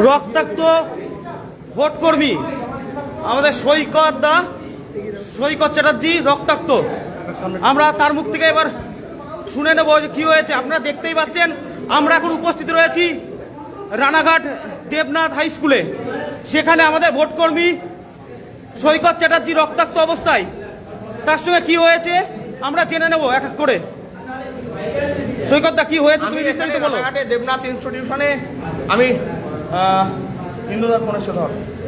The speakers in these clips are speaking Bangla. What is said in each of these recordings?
রক্তাক্ত ভোটকর্মী আমাদের সৈকত চ্যাটার্জি রক্তাক্ত। আমরা তার মুখ থেকে এবার শুনে নেব যে কি হয়েছে। আপনারা দেখতেই পাচ্ছেন আমরা এখন উপস্থিত রয়েছি রানাঘাট দেবনাথ হাই স্কুলে। সেখানে আমাদের ভোটকর্মী সৈকত চ্যাটার্জি রক্তাক্ত অবস্থায়। তার সঙ্গে কি হয়েছে আমরা জেনে নেব এক এক করে। সৈকতদা কি হয়েছে তুমি বিস্তারিত বলো। রানাঘাটে দেবনাথ ইনস্টিটিউশনে আমি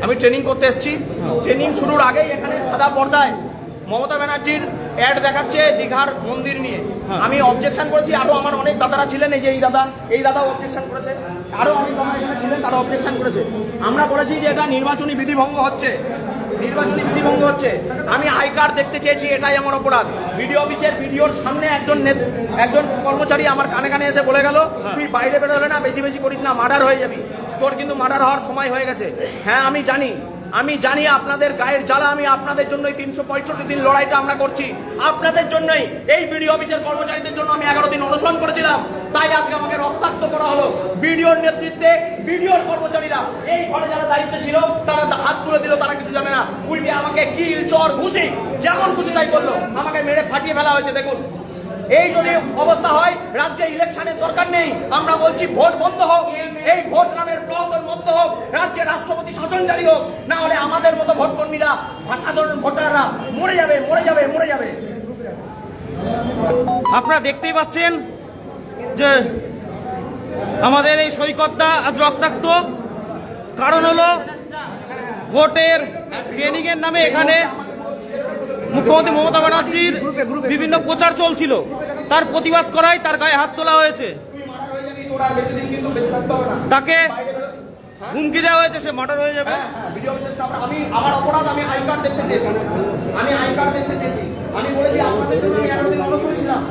আমি ট্রেনিং করতে এসেছি। ট্রেনিং শুরুর আগেই এখানে সাদা পর্দায় মমতা ব্যানার্জির অ্যাড দেখাচ্ছে দীঘার মন্দির নিয়ে। আমি অবজেকশন করেছি, আরো আমার অনেক দাদারা ছিলেন, এই যে এই দাদাও অবজেকশন করেছে, আরো অনেক দাদা এখানে ছিলেন তারা অবজেকশন করেছে। আমরা বলেছি যে এটা নির্বাচনী বিধিভঙ্গ হচ্ছে। আমি আই কার্ড দেখতে চেয়েছি, এটাই আমার অপরাধ। বিডিও অফিসের বিডিওর সামনে একজন কর্মচারী আমার কানে কানে এসে বলে গেল, তুই বাইরে বেরোলে না, বেশি বেশি করিস না, মার্ডার হয়ে যাবি। তোর কিন্তু মার্ডার হওয়ার সময় হয়ে গেছে। হ্যাঁ আমি জানি আপনাদের গায়ের জ্বালা। আমি আপনাদের জন্যই 365 দিন লড়াইটা আমরা করছি, আপনাদের জন্যই। এই বিডিও অফিসের কর্মচারীদের জন্য আমি 11 দিন অনশন করেছিলাম, তাই আজকে আমাকে রক্তাক্ত করা হলো। বিডিওর নেতৃত্বে বিডিওর কর্মচারীরা, এই ঘরে যারা দায়িত্বে ছিল তারা হাত তুলে দিল, তারা কিছু জানে না। উল্টে আমাকে কিল চর ঘুষি যেমন খুশি তাই করলো, আমাকে মেরে ফাটিয়ে ফেলা হয়েছে। দেখুন, এই যদি অবস্থা হয় রাজ্যে ইলেকশনের দরকার নেই। আমরা বলছি ভোট বন্ধ হোক, এই ভোট নামের প্রহসন বন্ধ হোক, রাজ্যে রাষ্ট্রপতি শাসন জারি হোক, না হলে আমাদের মতো ভোট কর্মীরা, সাধারণ ভোটাররা মরে যাবে। আপনারা দেখতেই পাচ্ছেন যে আমাদের এই সৈকতদা আজ রক্তাক্ত। কারণ হলো ভোটের ট্রেনিং এর নামে এখানে মুখ্যমন্ত্রী মমতা ব্যানার্জির বিভিন্ন প্রচার চলছিল, তার প্রতিবাদ করায় তার গায়ে হাত তোলা হয়েছে, তাকে হুমকি দেওয়া হয়েছে, সে মার্ডার হয়ে যাবে। আমার অপরাধ, আমি আই কার্ড দেখতে চেয়েছি। আমি বলেছি আপনাদের জন্য আমি 11 দিন অনশনে ছিলাম।